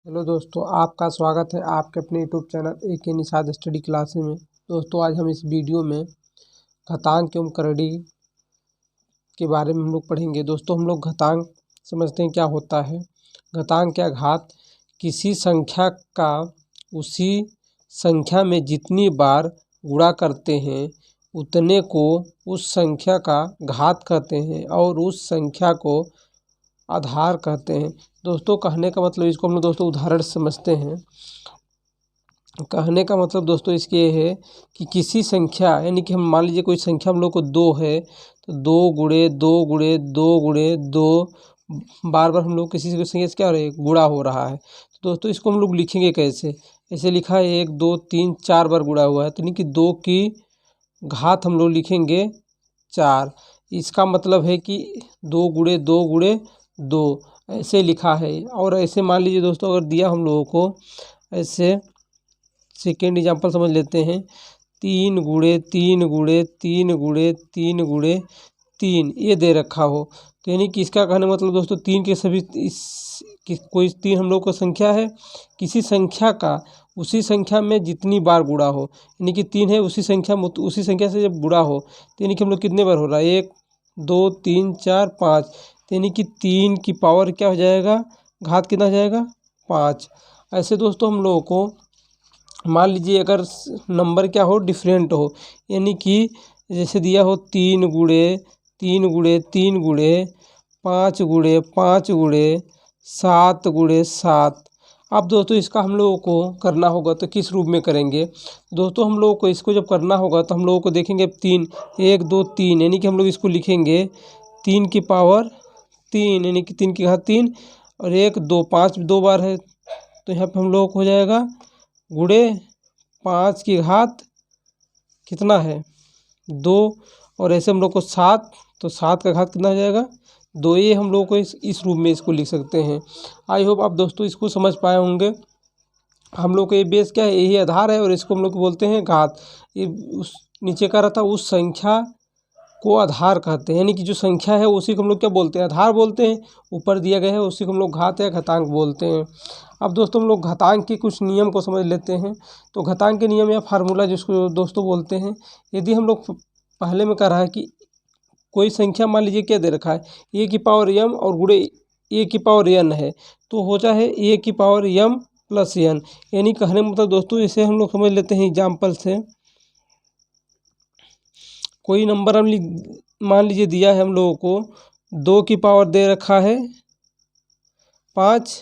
Hello दोस्तों, आपका स्वागत है आपके अपने YouTube channel AK Nishad study classes में। दोस्तों, आज हम इस वीडियो में घातांक एवं करड़ी के बारे में हम लोग पढ़ेंगे। दोस्तों, हम लोग घातांक समझते हैं क्या होता है। घातांक या घात किसी संख्या का उसी संख्या में जितनी बार गुणा करते हैं उतने को उस संख्या का घात कहते हैं और उस संख्या को आधार कहते हैं। दोस्तों, कहने का मतलब इसको हम लोग दोस्तों उदाहरण से समझते हैं। कहने का मतलब दोस्तों इसके ये है कि किसी संख्या यानी कि हम मान लीजिए कोई संख्या हम लोग को 2 है तो 2 गुणे 2 गुणे 2 गुणे 2 बार बार हम लोग किसी संख्या से क्या हो रहा है, गुणा हो रहा है। तो दोस्तों इसको हम लोग लिखेंगे कैसे। ऐसे लिखा है 1 2 3 4 बार गुणा हुआ है तो यानी कि 2 की घात हम लोग लिखेंगे 4। इसका मतलब है कि 2 गुणे 2 गुणे 2 ऐसे लिखा है। और ऐसे मान लीजिए दोस्तों अगर दिया हम लोगों को ऐसे सेकेंड एग्जांपल समझ लेते हैं 3 गुणे 3 गुणे 3 गुणे 3 गुणे 3 ये दे रखा हो तो यानी कि इसका कहने का मतलब दोस्तों 3 के सभी कोई 3 हम लोग का संख्या है, किसी संख्या का उसी संख्या में जितनी बार गुणा हो यानी कि 3 है उसी संख्या से जब गुणा हो तो यानी कि हम लोग कितने बार हो रहा है 1 2 3 4 5 तो यानी कि 3 की पावर क्या हो जाएगा, घात कितना हो जाएगा 5। ऐसे दोस्तों हम लोगों को मान लीजिए अगर नंबर क्या हो डिफरेंट हो यानी कि जैसे दिया हो 3 गुणे 3 गुणे 3 गुणे 5 गुणे 5 गुणे 7 गुणे 7। अब दोस्तों इसका हम लोगों को करना होगा तो किस रूप में करेंगे। दोस्तों हम लोगों को इसको जब करना होगा तो हम लोगों को देखेंगे 3 1 2 3 यानी कि हम लोग इसको लिखेंगे 3 की पावर 3 यानी कि 3 की घात 3 और 1 2 5 2 बार है तो यहाँ पे हम लोगों को हो जाएगा गुणे 5 की घात कितना है 2 और ऐसे हम लोग को 7 तो 7 का घात कितना हो जाएगा 2। ये हम लोग को इस रूप में इसको लिख सकते हैं। आई होप आप दोस्तों इसको समझ पाए होंगे। हम लोग को ये बेस क्या है, यही आधार है और इसको हम लोग बोलते हैं घात। ये उस नीचे का रहता उस संख्या को आधार कहते हैं यानी कि जो संख्या है उसी को हम लोग क्या बोलते हैं, आधार बोलते हैं। ऊपर दिया गया है उसी को हम लोग घात या घातांक बोलते हैं। अब दोस्तों हम लोग घातांक के कुछ नियम को समझ लेते हैं। तो घातांक के नियम या फार्मूला जिसको दोस्तों बोलते हैं, यदि हम लोग पहले में कह रहा है कि कोई संख्या मान लीजिए क्या दे रखा है a की पावर m और गुणे a की पावर n है तो होता है a की पावर m प्लस n। यानी कहने मतलब दोस्तों इसे हम लोग समझ लेते हैं एग्जाम्पल से। कोई नंबर हम मान लीजिए दिया है हम लोगों को 2 की पावर दे रखा है 5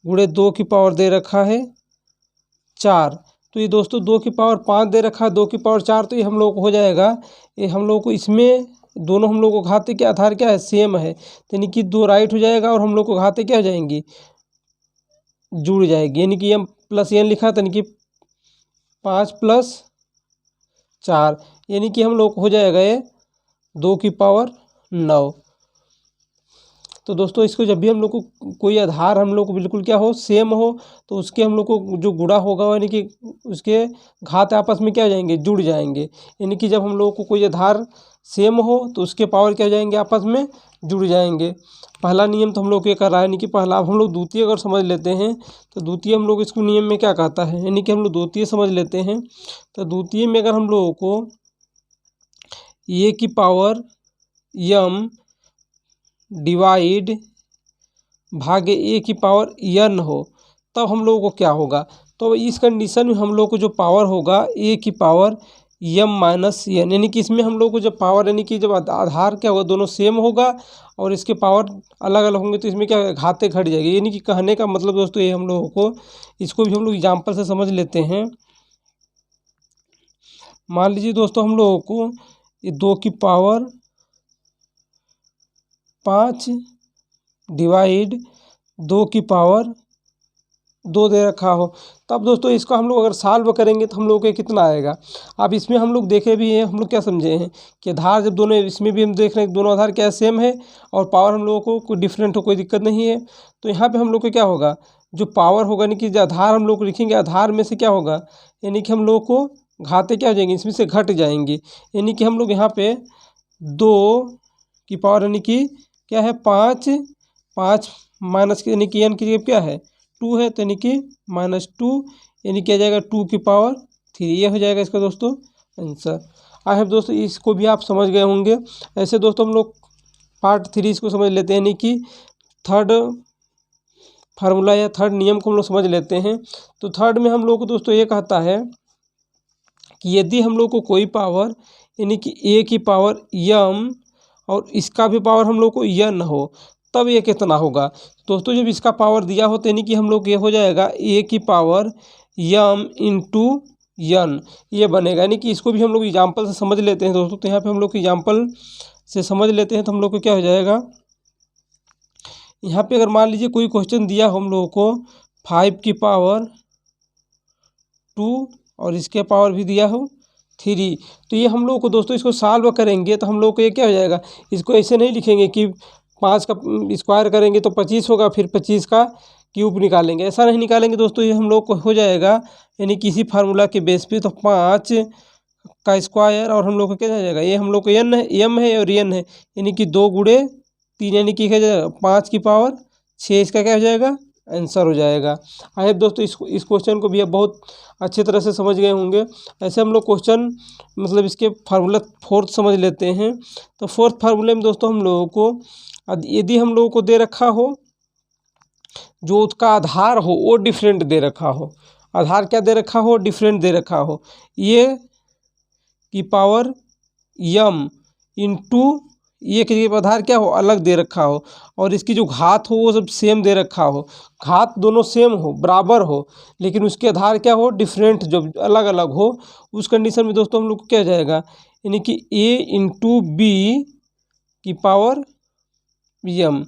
गुणे 2 की पावर दे रखा है 4। तो ये दोस्तों 2 की पावर 5 दे रखा है 2 की पावर 4 तो ये हम लोग को हो जाएगा, ये हम लोग को इसमें दोनों हम लोग को घाते के आधार क्या है सेम है तो यानी कि 2 राइट हो जाएगा और हम लोग को घाते क्या हो जाएंगी जुड़ जाएगी। यानी कि m प्लस n लिखा था यानी कि 5 प्लस 4 यानी कि हम लोग को हो जाएगा ये 2 की पावर 9। तो दोस्तों इसको जब भी हम लोग को कोई आधार हम लोग को बिल्कुल क्या हो सेम हो तो उसके हम लोग को जो गुणा होगा यानी कि उसके घात आपस में क्या हो जाएंगे जुड़ जाएंगे। यानी कि जब हम लोग को कोई आधार सेम हो तो उसके पावर क्या हो जाएंगे आपस में जुड़ जाएंगे। पहला नियम तो हम लोग ये कर रहा है यानी कि पहला हम लोग द्वितीय अगर समझ लेते हैं तो द्वितीय हम लोग इसको नियम में क्या कहता है यानी कि हम लोग द्वितीय समझ लेते हैं। तो द्वितीय में अगर हम लोगों को a की पावर m डिवाइड भागे a की पावर n हो तब हम लोगों को क्या होगा। तो इस कंडीशन में हम लोग को जो पावर होगा a की पावर m माइनस n यानी कि इसमें हम लोग को जब पावर यानी कि जब आधार क्या होगा दोनों सेम होगा और इसके पावर अलग अलग होंगे तो इसमें क्या घाते घट जाएगी। यानी कि कहने का मतलब दोस्तों ये हम लोगों को इसको भी हम लोग एग्जाम्पल से समझ लेते हैं। मान लीजिए दोस्तों हम लोगों को ये 2 की पावर 5 डिवाइड 2 की पावर 2 दे रखा हो तब दोस्तों इसको हम लोग अगर सॉल्व करेंगे तो हम लोग को कितना आएगा। अब इसमें हम लोग देखे भी हैं, हम लोग क्या समझे हैं कि आधार जब दोनों इसमें भी हम देख रहे हैं दोनों आधार क्या सेम है और पावर हम लोगों को कोई डिफरेंट हो कोई दिक्कत नहीं है। तो यहाँ पे हम लोग को क्या होगा जो पावर होगा यानी कि जो आधार हम लोग लिखेंगे आधार में से क्या होगा यानी कि हम लोग को घाते क्या हो जाएंगे इसमें से घट जाएंगे। यानी कि हम लोग यहाँ पे 2 की पावर यानी कि क्या है 5 5 माइनस यानी कि n की जगह क्या है 2 है तो यानी कि -2 यानी क्या जाएगा 2 की पावर 3, ये हो जाएगा इसका दोस्तों आंसर। आई होप दोस्तों इसको भी आप समझ गए होंगे। ऐसे दोस्तों हम लोग पार्ट 3 इसको समझ लेते हैं, यानी कि थर्ड फार्मूला या थर्ड नियम को हम लोग समझ लेते हैं। तो थर्ड में हम लोग को दोस्तों ये कहता है कि यदि हम लोग को कोई पावर यानी कि a की पावर m और इसका भी पावर हम लोग को n हो तब ये कितना होगा। दोस्तों जब इसका पावर दिया हो तो यानी कि हम लोग ये हो जाएगा a की पावर m इंटू n, ये बनेगा। यानी कि इसको भी हम लोग एग्जाम्पल से समझ लेते हैं दोस्तों। तो यहाँ पे हम लोग एग्जाम्पल से समझ लेते हैं तो हम लोग को क्या हो जाएगा, यहाँ पे अगर मान लीजिए कोई क्वेश्चन दिया हो हम लोगों को 5 की पावर 2 और इसके पावर भी दिया हो 3, तो ये हम लोग को दोस्तों इसको सॉल्व करेंगे तो हम लोग को ये क्या हो जाएगा, इसको ऐसे नहीं लिखेंगे कि 5 का स्क्वायर करेंगे तो 25 होगा फिर 25 का क्यूब निकालेंगे, ऐसा नहीं निकालेंगे दोस्तों। ये हम लोग को हो जाएगा यानी किसी फार्मूला के बेस पे, तो 5 का स्क्वायर और हम लोग को क्या हो जाएगा, ये हम लोग को एम है और एन है यानी कि 2 गुणे 3 यानी कि क्या जाएगा 5 की पावर 6, इसका क्या हो जाएगा आंसर हो जाएगा। आई होप दोस्तों इस क्वेश्चन को भी आप बहुत अच्छी तरह से समझ गए होंगे। ऐसे हम लोग क्वेश्चन मतलब इसके फार्मूला फोर्थ समझ लेते हैं। तो फोर्थ फार्मूले में दोस्तों हम लोगों को यदि हम लोगों को दे रखा हो जो उसका आधार हो वो डिफरेंट दे रखा हो, आधार क्या दे रखा हो डिफरेंट दे रखा हो, ये की पावर m इंटू ये के आधार क्या हो अलग दे रखा हो और इसकी जो घात हो वो सब सेम दे रखा हो, घात दोनों सेम हो बराबर हो लेकिन उसके आधार क्या हो डिफरेंट जो अलग अलग हो, उस कंडीशन में दोस्तों हम लोग को क्या हो जाएगा यानी कि a इंटू बी की पावर m,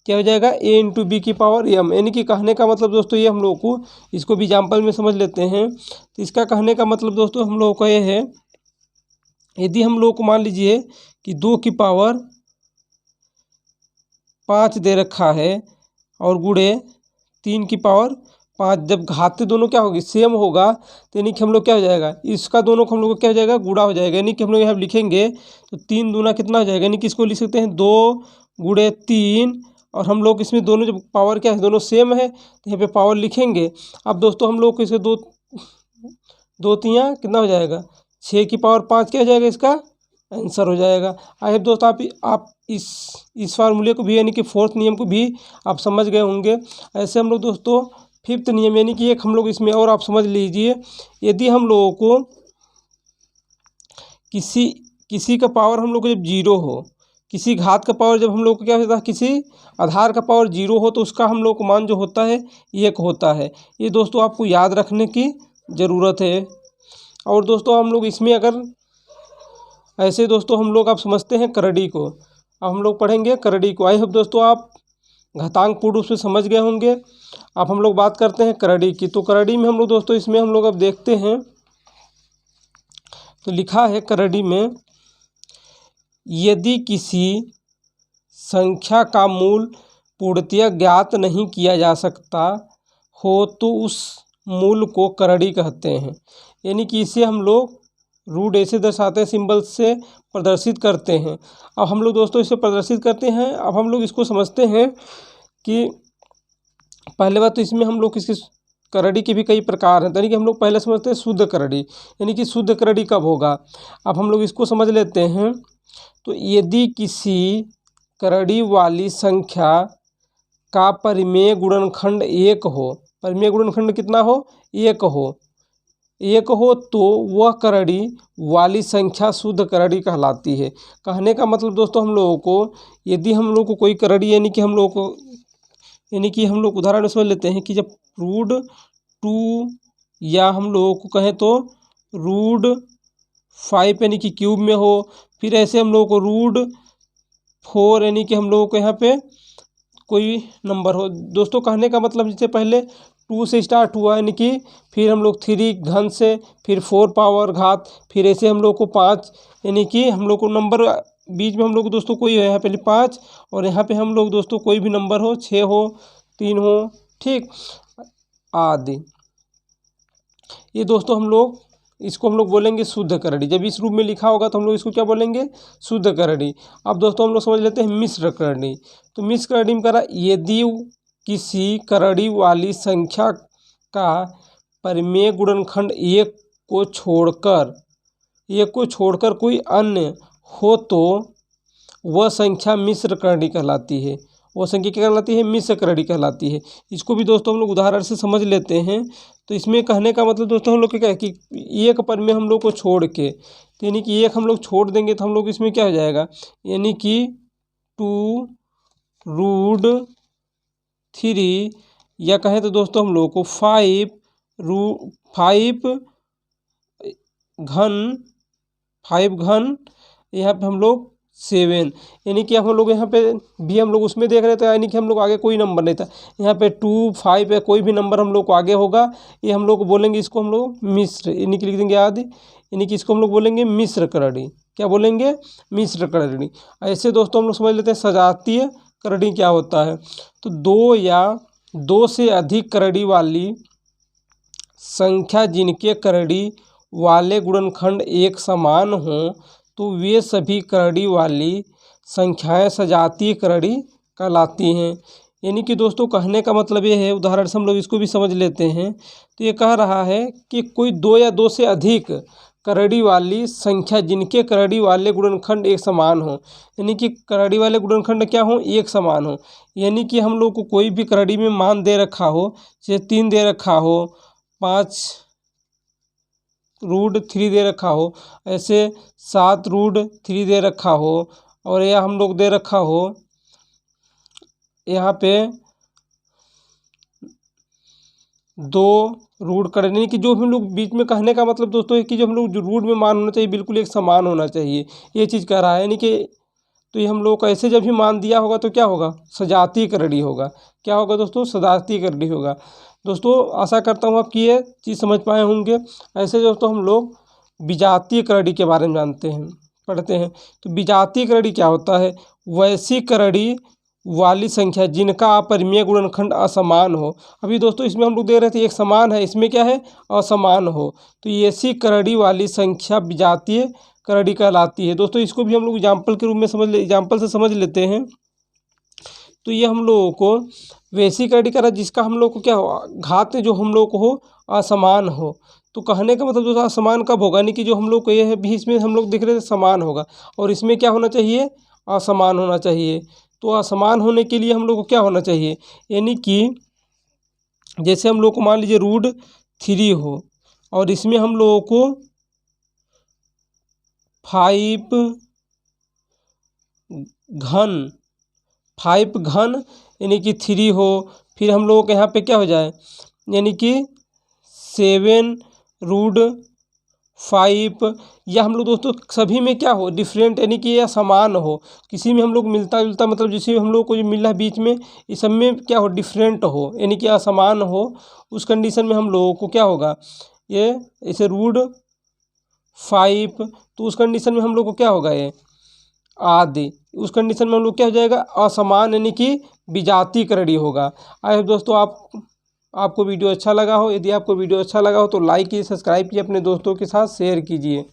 क्या हो जाएगा a इंटू बी की पावर m। यानी कि कहने का मतलब दोस्तों ये हम लोग को इसको भी एग्जाम्पल में समझ लेते हैं। तो इसका कहने का मतलब दोस्तों हम लोगों का ये है, यदि हम लोग को मान लीजिए कि 2 की पावर 5 दे रखा है और गुणे 3 की पावर 5, जब घाते दोनों क्या होगी सेम होगा तो यानी कि हम लोग क्या हो जाएगा इसका दोनों को हम लोग को क्या हो जाएगा गुणा हो जाएगा। यानी कि हम लोग यहाँ लिखेंगे तो 3 दूना कितना हो जाएगा, यानी कि इसको लिख सकते हैं 2 गुणे 3 और हम लोग इसमें दोनों जब पावर क्या है दोनों सेम है तो यहाँ पे पावर लिखेंगे। अब दोस्तों हम लोग को इसके दो तियाँ कितना हो जाएगा 6 की पावर 5 क्या हो जाएगा इसका आंसर हो जाएगा। आई होप दोस्तों आप इस फार्मूले को भी यानी कि फोर्थ नियम को भी आप समझ गए होंगे। ऐसे हम लोग दोस्तों फिफ्थ नियम यानी कि एक हम लोग इसमें और आप समझ लीजिए, यदि हम लोगों को किसी का पावर हम लोग को जब 0 हो, किसी घात का पावर जब हम लोग को क्या होता है किसी आधार का पावर 0 हो तो उसका हम लोग को मान जो होता है 1 होता है। ये दोस्तों आपको याद रखने की ज़रूरत है। और दोस्तों हम लोग इसमें अगर ऐसे दोस्तों हम लोग आप समझते हैं करड़ी को, अब हम लोग पढ़ेंगे करड़ी को। आई होप दोस्तों आप घातांक पूर्ण रूप से समझ गए होंगे। अब हम लोग बात करते हैं करड़ी की। तो करड़ी में हम लोग दोस्तों इसमें हम लोग अब देखते हैं तो लिखा है करड़ी में, यदि किसी संख्या का मूल पूर्णतया ज्ञात नहीं किया जा सकता हो तो उस मूल को करड़ी कहते हैं। यानी कि इसे हम लोग रूट ऐसे दर्शाते हैं सिंबल से प्रदर्शित करते हैं। अब हम लोग दोस्तों इसे प्रदर्शित करते हैं। अब हम लोग इसको समझते हैं कि पहले बात तो इसमें हम लोग इसकी करड़ी के भी कई प्रकार हैं, यानी कि हम लोग पहले समझते हैं शुद्ध करड़ी, यानी कि शुद्ध करड़ी कब होगा। अब हम लोग इसको समझ लेते हैं। तो यदि किसी करड़ी वाली संख्या का परिमेय गुणनखंड 1 हो, परिमेय गुणनखंड कितना हो 1 हो तो वह करड़ी वाली संख्या शुद्ध करड़ी कहलाती है। कहने का मतलब दोस्तों हम लोगों को यदि हम लोग को कोई करड़ी यानी कि हम लोग उदाहरण समझ लेते हैं कि जब रूट 2 या हम लोगों को कहें तो रूट 5 यानी कि क्यूब में हो, फिर ऐसे हम लोगों को रूट 4 यानी कि हम लोगों को यहाँ पे कोई नंबर हो। दोस्तों कहने का मतलब जैसे पहले 2 से स्टार्ट हुआ यानी कि फिर हम लोग 3 घन से फिर 4 पावर घात, फिर ऐसे हम लोग को 5 यानी कि हम लोग को नंबर बीच में हम लोग दोस्तों कोई है यहाँ पे 5 और यहाँ पे हम लोग दोस्तों कोई भी नंबर हो 6 हो 3 हो ठीक आदि। ये दोस्तों हम लोग इसको हम लोग बोलेंगे शुद्ध करड़ी। जब इस रूप में लिखा होगा तो हम लोग इसको क्या बोलेंगे शुद्ध करड़ी। अब दोस्तों हम लोग समझ लेते हैं मिश्र करड़ी। तो मिश्र करड़ी में करा यदि किसी करड़ी वाली संख्या का परिमेय गुणनखंड एक को छोड़कर कोई अन्य हो तो वह संख्या मिश्र करड़ी कहलाती है। वह संख्या क्या कहलाती है? मिश्र करड़ी कहलाती है। इसको भी दोस्तों हम लोग उदाहरण से समझ लेते हैं। तो इसमें कहने का मतलब दोस्तों हम लोग क्या है कि एक परिमेय हम लोग को छोड़ के, तो यानी कि एक हम लोग छोड़ देंगे तो हम लोग इसमें क्या हो जाएगा, यानी कि 2√3 या कहें तो दोस्तों हम लोग को 5 घन यहाँ पे हम लोग 7, यानी कि हम लोग यहाँ पे भी हम लोग उसमें देख रहे थे, यानी कि हम लोग आगे कोई नंबर नहीं था, यहाँ पे 2, 5 या कोई भी नंबर हम लोग को आगे होगा, ये हम लोग बोलेंगे इसको हम लोग मिश्र, यानी कि लिख देंगे याद, यानी कि इसको हम लोग बोलेंगे मिश्र करड़ी। क्या बोलेंगे? मिश्र करड़ी। ऐसे दोस्तों हम लोग समझ लेते हैं सजातीय करड़ी क्या होता है। तो 2 या 2 से अधिक करड़ी वाली संख्या जिनके करड़ी वाले गुणनखंड एक समान हों तो वे सभी करड़ी वाली संख्याएं सजातीय करड़ी कहलाती हैं। यानी कि दोस्तों कहने का मतलब ये है, उदाहरण से हम लोग इसको भी समझ लेते हैं। तो ये कह रहा है कि कोई 2 या 2 से अधिक करड़ी वाली संख्या जिनके करड़ी वाले गुणनखंड एक समान हो, यानी कि करड़ी वाले गुणनखंड क्या हो? एक समान हो। यानी कि हम लोग को कोई भी करड़ी में मान दे रखा हो, जैसे 3 दे रखा हो, 5√3 दे रखा हो, ऐसे 7√3 दे रखा हो, और यह हम लोग दे रखा हो यहाँ पे 2 करने, यानी कि जो हम लोग बीच में कहने का मतलब दोस्तों है कि जो हम लोग जो रूट में मान होना चाहिए बिल्कुल एक समान होना चाहिए, ये चीज़ कह रहा है। यानी कि तो ये हम लोग को ऐसे जब भी मान दिया होगा तो क्या होगा? सजातीय करड़ी होगा। क्या होगा दोस्तों? सजातीय करड़ी होगा। दोस्तों आशा करता हूँ आपकी ये चीज़ समझ पाए होंगे। ऐसे दोस्तों हम लोग विजातीय करड़ी के बारे में पढ़ते हैं। तो विजातीय करड़ी क्या होता है? वैसी करड़ी वाली संख्या जिनका अपरिमेय गुणनखंड असमान हो। अभी दोस्तों इसमें हम लोग देख रहे थे एक समान है, इसमें क्या है? असमान हो। तो ऐसी करड़ी वाली संख्या विजातीय करड़ी कहलाती है। दोस्तों इसको भी हम लोग एग्जाम्पल के रूप में एग्जाम्पल से समझ लेते हैं। तो ये हम लोगों को वैसी करड़ी करा जिसका हम लोग को क्या हो? घात जो हम लोग को हो असमान हो। तो कहने का मतलब दोस्तों असमान कब होगा? यानी कि जो हम लोग को ये है भी इसमें हम लोग दिख रहे थे समान होगा, और इसमें क्या होना चाहिए? असमान होना चाहिए। तो असमान होने के लिए हम लोग को क्या होना चाहिए? यानी कि जैसे हम लोग को मान लीजिए √3 हो, और इसमें हम लोगों को 5 घन यानी कि 3 हो, फिर हम लोगों के यहाँ पे क्या हो जाए, यानी कि 7√5, या हम लोग दोस्तों सभी में क्या हो? डिफरेंट, यानी कि यह समान हो। किसी में हम लोग मिलता जुलता मतलब जिसमें हम लोग को जो मिल रहा है बीच में, इस सब में क्या हो? डिफरेंट हो, यानी कि असमान हो। उस कंडीशन में हम लोगों को क्या होगा? ये ऐसे √5, तो उस कंडीशन में हम लोग को क्या होगा? ये आदि, उस कंडीशन में हम लोग क्या हो जाएगा? असमान, यानी कि विजातीय करड़ी होगा। आई होप दोस्तों आपको वीडियो अच्छा लगा हो। यदि आपको वीडियो अच्छा लगा हो तो लाइक कीजिए, सब्सक्राइब कीजिए, अपने दोस्तों के साथ शेयर कीजिए।